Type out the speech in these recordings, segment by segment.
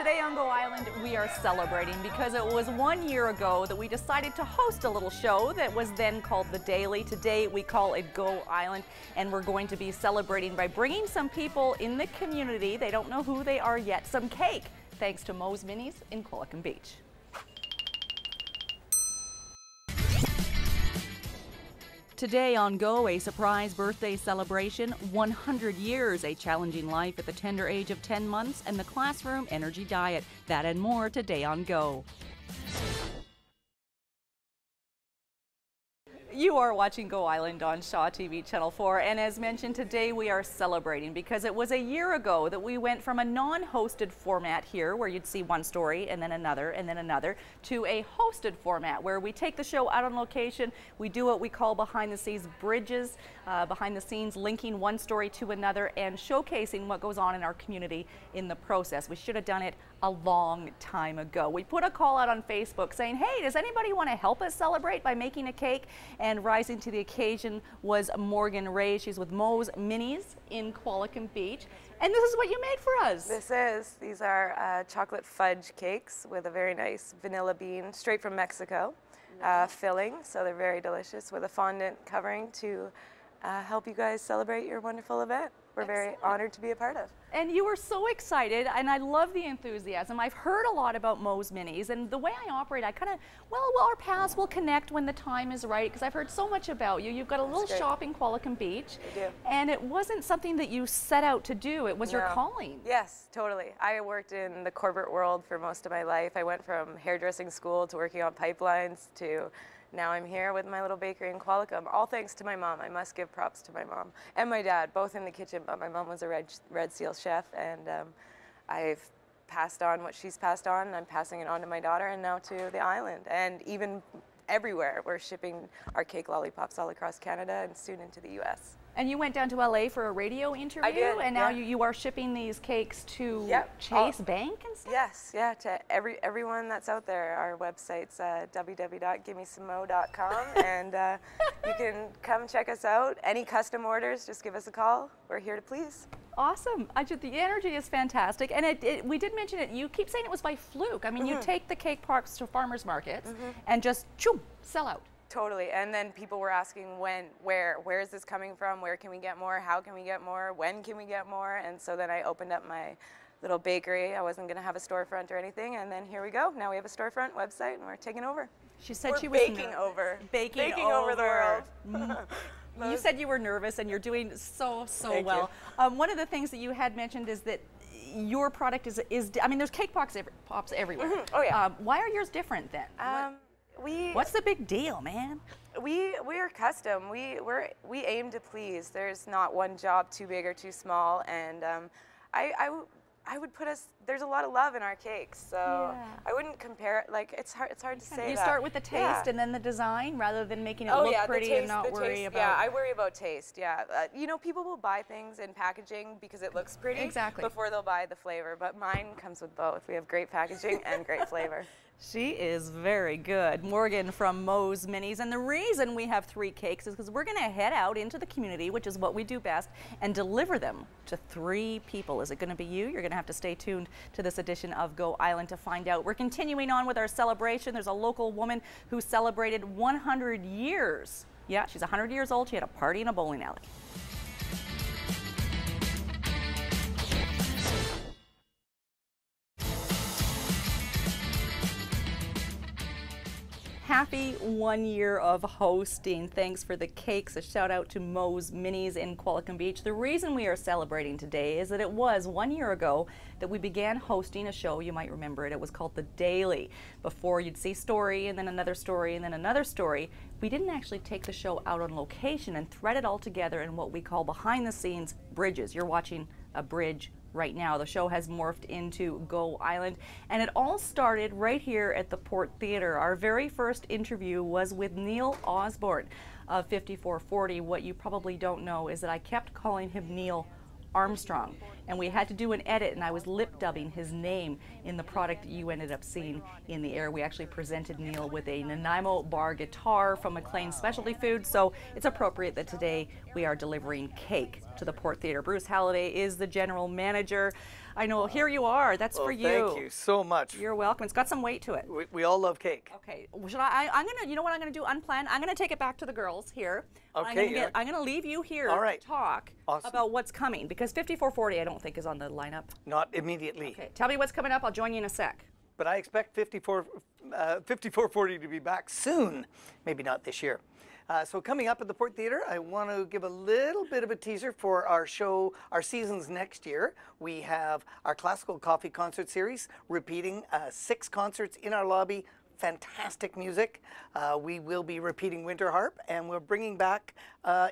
Today on Go Island, we are celebrating because it was 1 year ago that we decided to host a little show that was then called The Daily. Today, we call it Go Island, and we're going to be celebrating by bringing some people in the community, they don't know who they are yet, some cake, thanks to Moe's Minis in Qualicum Beach. Today on Go, a surprise birthday celebration, 100 years, a challenging life at the tender age of 10 months, and the classroom energy diet. That and more today on Go. You are watching Go Island on Shaw TV Channel 4, and as mentioned, today we are celebrating because it was a year ago that we went from a non-hosted format here where you'd see one story and then another to a hosted format where we take the show out on location. We do what we call behind the scenes bridges, behind the scenes linking one story to another and showcasing what goes on in our community in the process. We should have done it a long time ago. We put a call out on Facebook saying, hey, does anybody want to help us celebrate by making a cake? And rising to the occasion was Morgan Ray. She's with Moe's Minis in Qualicum Beach. And this is what you made for us. These are chocolate fudge cakes with a very nice vanilla bean straight from Mexico filling. So they're very delicious with a fondant covering to help you guys celebrate your wonderful event. We're very honored to be a part of. And you were so excited, and I love the enthusiasm. I've heard a lot about Moe's Minis, and the way I operate, I kind of, well, our paths will connect when the time is right, because I've heard so much about you. You've got a little shop in Qualicum Beach, and it wasn't something that you set out to do. It was your calling. Yes, totally. I worked in the corporate world for most of my life. I went from hairdressing school to working on pipelines to now I'm here with my little bakery in Qualicum, all thanks to my mom. I must give props to my mom and my dad, both in the kitchen, but my mom was a Red Seal chef, and I've passed on what she's passed on, and I'm passing it on to my daughter and now to the island, and even everywhere. We're shipping our cake lollipops all across Canada and soon into the US. And you went down to LA for a radio interview, I did, and now you are shipping these cakes to Chase Bank and stuff? Yes, to everyone that's out there. Our website's www.givemesomemo.com, and you can come check us out. Any custom orders, just give us a call. We're here to please. Awesome. The energy is fantastic, and we did mention it. You keep saying it was by fluke. I mean, you take the cake parks to farmers markets and just sell out. Totally, and then people were asking where is this coming from? Where can we get more? How can we get more? When can we get more? And so then I opened up my little bakery. I wasn't going to have a storefront or anything, and then here we go. Now we have a storefront, website, and we're taking over. She said she was baking over the world. You said you were nervous, and you're doing so well. One of the things that you had mentioned is that your product is I mean, there's cake pops everywhere. Oh yeah. Why are yours different then? What's the big deal, man? We're custom. We aim to please. There's not one job too big or too small, and I would put us. There's a lot of love in our cakes, so I wouldn't compare it. Like it's hard to say. You start with the taste and then the design, rather than making it look pretty and not worry about. Yeah, I worry about taste. Yeah, you know, people will buy things in packaging because it looks pretty before they'll buy the flavor. But mine comes with both. We have great packaging and great flavor. She is very good. Morgan from Moe's Minis. And the reason we have 3 cakes is because we're going to head out into the community, which is what we do best, and deliver them to 3 people. Is it going to be you? You're going to have to stay tuned to this edition of Go Island to find out. We're continuing on with our celebration. There's a local woman who celebrated 100 years. Yeah, she's 100 years old. She had a party in a bowling alley. Happy 1 year of hosting. Thanks for the cakes. A shout out to Moe's Minis in Qualicum Beach. The reason we are celebrating today is that it was 1 year ago that we began hosting a show. You might remember it. It was called The Daily. Before, you'd see story and then another story and then another story. We didn't actually take the show out on location and thread it all together in what we call behind the scenes bridges. You're watching a bridge right now. The show has morphed into Go Island, and it all started right here at the Port Theatre. Our very first interview was with Neil Osborne of 5440. What you probably don't know is that I kept calling him Neil Armstrong, and we had to do an edit, and I was lip dubbing his name in the product that you ended up seeing in the air. We actually presented Neil with a Nanaimo bar guitar from McLean Specialty Foods, so it's appropriate that today we are delivering cake to the Port Theatre. Bruce Halliday is the general manager. I know. Here you are. That's for you. Thank you so much. You're welcome. It's got some weight to it. We all love cake. Okay. Well, should I'm gonna. You know what I'm gonna do? Unplanned. I'm gonna take it back to the girls here. Okay. I'm gonna leave you here All right. to talk about what's coming, because 5440 I don't think is on the lineup. Not immediately. Okay. Tell me what's coming up. I'll join you in a sec. But I expect 5440 to be back soon. Maybe not this year. So coming up at the Port Theatre, I want to give a little bit of a teaser for our show, our seasons next year. We have our classical coffee concert series, repeating 6 concerts in our lobby. Fantastic music. We will be repeating Winter Harp, and we're bringing back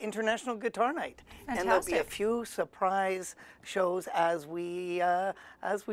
International Guitar Night. Fantastic. And there'll be a few surprise shows as we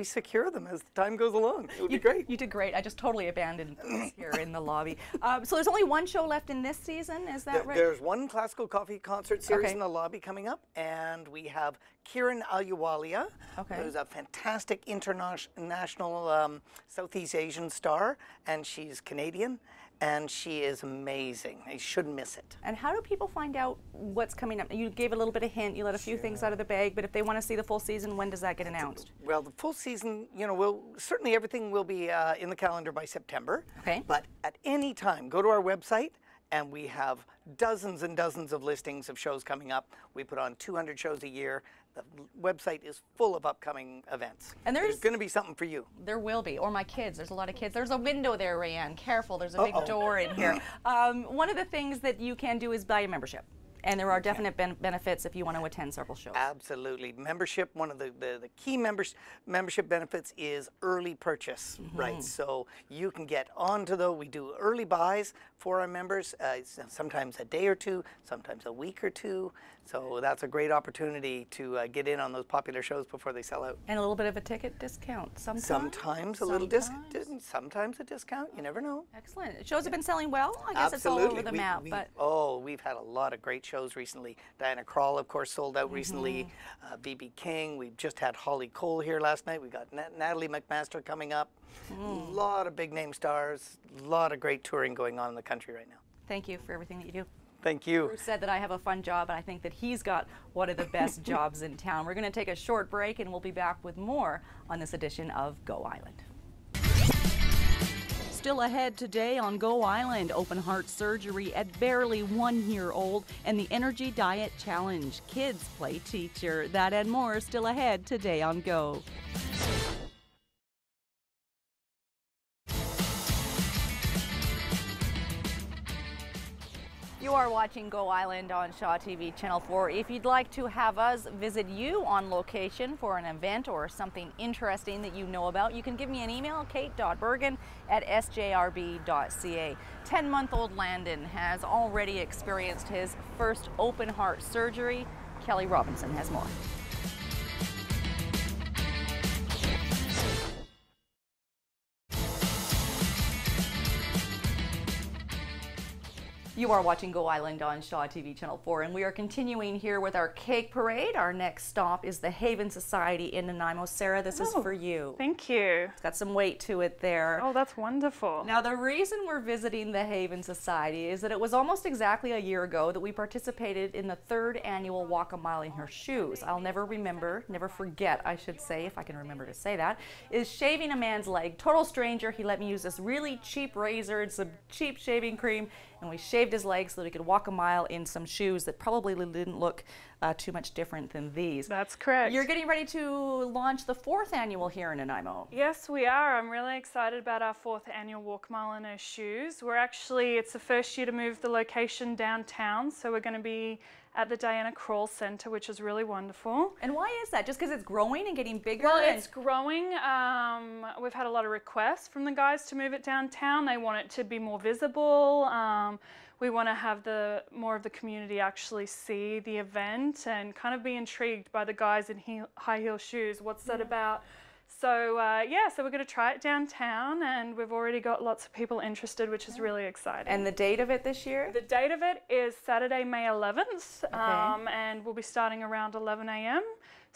secure them as time goes along. It would be great. You did great. I just totally abandoned this here in the lobby. So there's only one show left in this season, is that right? There's one classical coffee concert series in the lobby coming up, and we have Kiran Aluwalia, who's a fantastic international Southeast Asian star, and she's Canadian, and she is amazing. You shouldn't miss it. And how do people find out what's coming up? You gave a little bit of hint, you let a few things out of the bag, but if they want to see the full season, when does that get announced? Well, the full season, you know, certainly everything will be in the calendar by September. Okay. But at any time, go to our website, and we have dozens and dozens of listings of shows coming up. We put on 200 shows a year. The website is full of upcoming events. And there's going to be something for you. There will be, or my kids. There's a lot of kids. There's a window there, Rayanne. Careful, there's a big door in here. One of the things that you can do is buy a membership. And there are definite benefits if you want to attend several shows. Absolutely. Membership, one of the key membership benefits is early purchase, right? So you can get onto we do early buys for our members, sometimes a day or two, sometimes a week or two. So that's a great opportunity to get in on those popular shows before they sell out. And a little bit of a ticket discount sometimes? Sometimes a little discount, sometimes a discount, you never know. Excellent. Shows have been selling well? I guess it's all over the map. We've had a lot of great shows recently. Diana Krall, of course, sold out recently. B.B. King. We've just had Holly Cole here last night. We've got Natalie McMaster coming up. A lot of big name stars. A lot of great touring going on in the country right now. Thank you for everything that you do. Thank you. Bruce said that I have a fun job, and I think that he's got one of the best jobs in town. We're going to take a short break, and we'll be back with more on this edition of Go Island. Still ahead today on Go Island, open heart surgery at barely 1 year old, and the Energy Diet Challenge. Kids play teacher. That and more still ahead today on Go. You are watching Go Island on Shaw TV Channel 4. If you'd like to have us visit you on location for an event or something interesting that you know about, you can give me an email, kate.bergen@sjrb.ca. 10-month-old Landon has already experienced his first open heart surgery. Kelly Robinson has more. You are watching Go Island on Shaw TV Channel 4, and we are continuing here with our cake parade. Our next stop is the Haven Society in Nanaimo. Sarah, this is for you. Thank you. It's got some weight to it there. Oh, that's wonderful. Now, the reason we're visiting the Haven Society is that it was almost exactly a year ago that we participated in the 3rd annual Walk a Mile in Her Shoes. I'll never forget, I should say, if I can remember to say that, is shaving a man's leg. Total stranger. He let me use this really cheap razor and some cheap shaving cream, and we shaved his legs so that he could walk a mile in some shoes that probably didn't look too much different than these. That's correct. You're getting ready to launch the 4th annual here in Nanaimo. Yes, we are. I'm really excited about our 4th annual Walk a Mile in Her Shoes. It's the first year to move the location downtown, so we're going to be at the Diana Krall Center, which is really wonderful. And why is that? Just because it's growing and getting bigger? Well, it's growing. We've had a lot of requests from the guys to move it downtown. They want it to be more visible. We want to have more of the community actually see the event and kind of be intrigued by the guys in high heel shoes. What's that about? So so we're going to try it downtown, and we've already got lots of people interested, which is really exciting. And the date of it this year? The date of it is Saturday, May 11th, and we'll be starting around 11 a.m.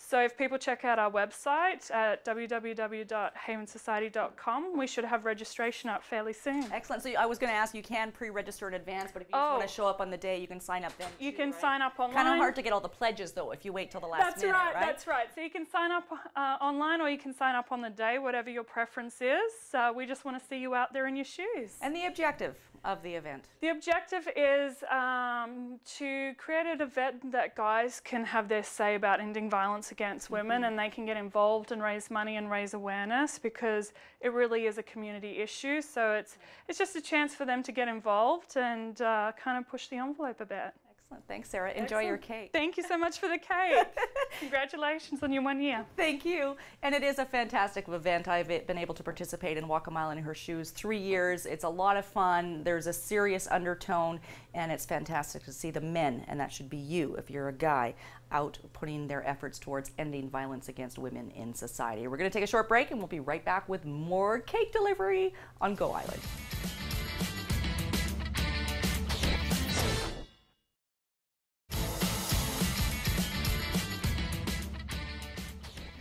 So if people check out our website at www.havensociety.com, we should have registration up fairly soon. Excellent. So I was going to ask, you can pre-register in advance, but if you just want to show up on the day, you can sign up then. You can sign up online. Kind of hard to get all the pledges though if you wait till the last minute, right? That's right. So you can sign up online, or you can sign up on the day, whatever your preference is. We just want to see you out there in your shoes. And the objective of the event? The objective is to create an event that guys can have their say about ending violence against women, and they can get involved and raise money and raise awareness, because it really is a community issue. So it's just a chance for them to get involved and kind of push the envelope a bit. Excellent. Thanks, Sarah. Enjoy your cake. Thank you so much for the cake. Congratulations on your 1 year. Thank you. And it is a fantastic event. I've been able to participate and walk a mile in her shoes 3 years. It's a lot of fun. There's a serious undertone, and it's fantastic to see the men, and that should be you if you're a guy, out putting their efforts towards ending violence against women in society. We're going to take a short break, and we'll be right back with more cake delivery on Go Island.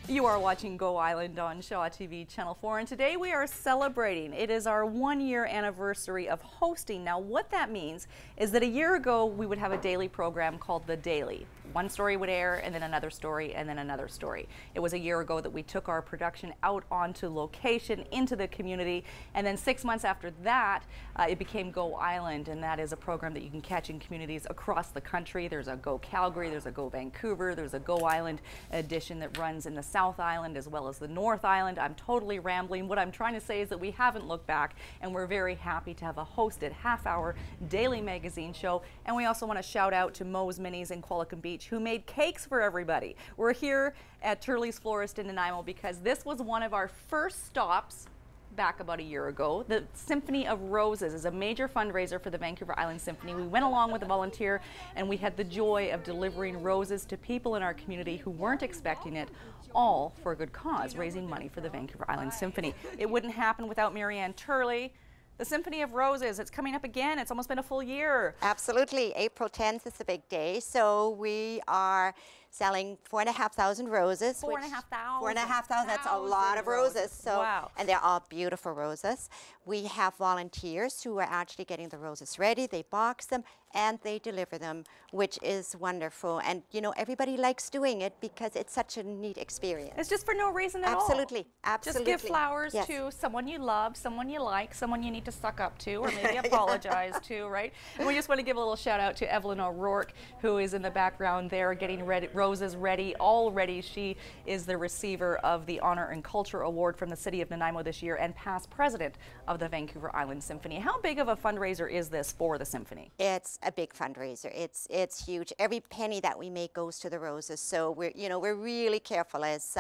You are watching Go Island on Shaw TV Channel 4, and today we are celebrating. It is our 1 year anniversary of hosting. Now, what that means is that a year ago we would have a daily program called The Daily. One story would air, and then another story, and then another story. It was a year ago that we took our production out onto location into the community, and then 6 months after that, it became Go Island, and that is a program that you can catch in communities across the country. There's a Go Calgary, there's a Go Vancouver, there's a Go Island edition that runs in the South Island as well as the North Island. I'm totally rambling. What I'm trying to say is that we haven't looked back, and we're very happy to have a hosted half-hour daily magazine show. And we also want to shout out to Mo's Minis in Qualicum Beach, who made cakes for everybody. We're here at Turley's Florist in Nanaimo because this was one of our first stops back about a year ago. The Symphony of Roses is a major fundraiser for the Vancouver Island Symphony. We went along with a volunteer, and we had the joy of delivering roses to people in our community who weren't expecting it, all for a good cause, raising money for the Vancouver Island Symphony. It wouldn't happen without Marianne Turley. The Symphony of Roses, it's coming up again. It's almost been a full year. Absolutely. April 10th is a big day. So we are selling 4,500 roses. 4,500. 4,500. That's a lot of roses. So, wow. And they're all beautiful roses. We have volunteers who are actually getting the roses ready. They box them and they deliver them, which is wonderful. And you know, everybody likes doing it because it's such a neat experience. It's just for no reason at all. Absolutely. Absolutely. Just give flowers to someone you love, someone you like, someone you need to suck up to, or maybe apologize to, right? And we just want to give a little shout out to Evelyn O'Rourke, who is in the background there getting roses ready, all ready. She is the receiver of the Honor and Culture Award from the City of Nanaimo this year and past president of the Vancouver Island Symphony. How big of a fundraiser is this for the Symphony? It's a big fundraiser. It's huge. Every penny that we make goes to the roses. So we're really careful as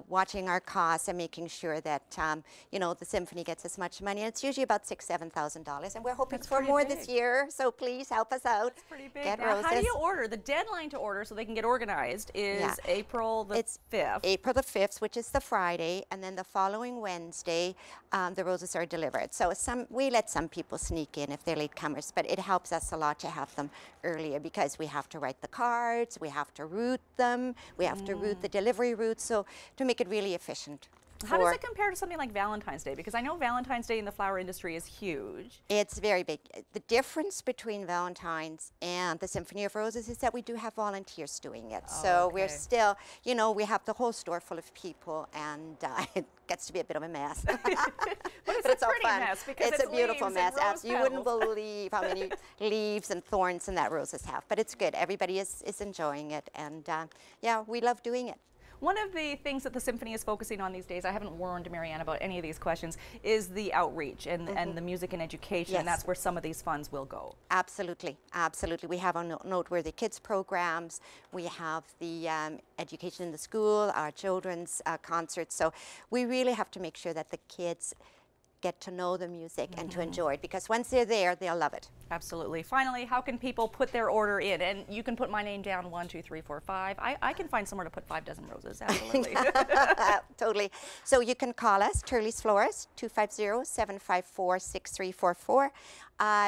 watching our costs and making sure that the Symphony gets as much money. And it's usually about $6,000-7,000, and we're hoping for more this year. So please help us out. That's pretty big. Get now, roses. how do you order? The deadline to order so they can get organized is April the 5th. April the 5th, which is the Friday, and then the following Wednesday, the roses are delivered. So we let some people sneak in if they're latecomers, but it helps us a lot to have them earlier because we have to write the cards, we have to route them, we have to route the delivery route, so to make it really efficient. How does it compare to something like Valentine's Day? Because I know Valentine's Day in the flower industry is huge. It's very big. The difference between Valentine's and the Symphony of Roses is that we do have volunteers doing it. So we're still, we have the whole store full of people, and it gets to be a bit of a mess. But it's a all pretty fun. mess because it's a beautiful mess. You wouldn't petals. believe how many leaves and thorns and that roses have. But it's good. Everybody is enjoying it, and we love doing it. One of the things that the Symphony is focusing on these days, I haven't warned Marianne about any of these questions, is the outreach and the music and education, and that's where some of these funds will go. Absolutely, absolutely. We have our Noteworthy Kids programs, we have the education in the school, our children's concerts, so we really have to make sure that the kids get to know the music and to enjoy it, because once they're there, they'll love it. Absolutely. Finally, how can people put their order in? And you can put my name down, 1, 2, 3, 4, 5. I can find somewhere to put 5 dozen roses. Absolutely. Totally. So you can call us, Turley's Florist, 250-754-6344.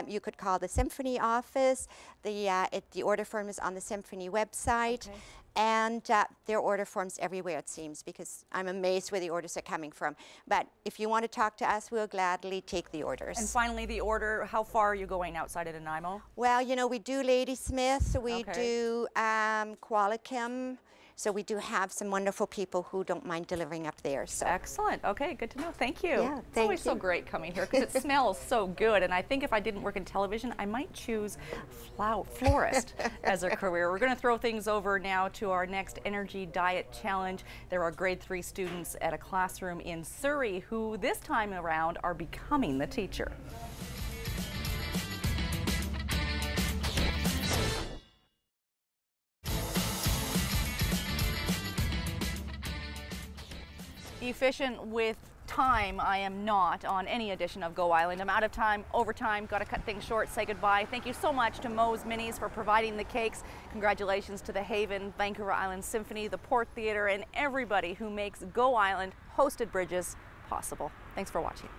You could call the Symphony office. The order form is on the Symphony website. Okay. And there are order forms everywhere, it seems, because I'm amazed where the orders are coming from. But if you want to talk to us, we'll gladly take the orders. And finally, the order, how far are you going outside of Nanaimo? Well, you know, we do Ladysmith, we Okay. do Qualicum, so we do have some wonderful people who don't mind delivering up there. So. Excellent. Okay, good to know. Thank you. Yeah, It's thank always so you. great coming here because it smells so good. And I think if I didn't work in television, I might choose florist as a career. We're going to throw things over now to our next Energy Diet Challenge. There are grade 3 students at a classroom in Surrey who this time around are becoming the teacher. Efficient with time, I am not on any edition of Go Island. I'm out of time, overtime, got to cut things short, say goodbye. Thank you so much to Moe's Minis for providing the cakes. Congratulations to the Haven, Vancouver Island Symphony, the Port Theatre, and everybody who makes Go Island hosted bridges possible. Thanks for watching.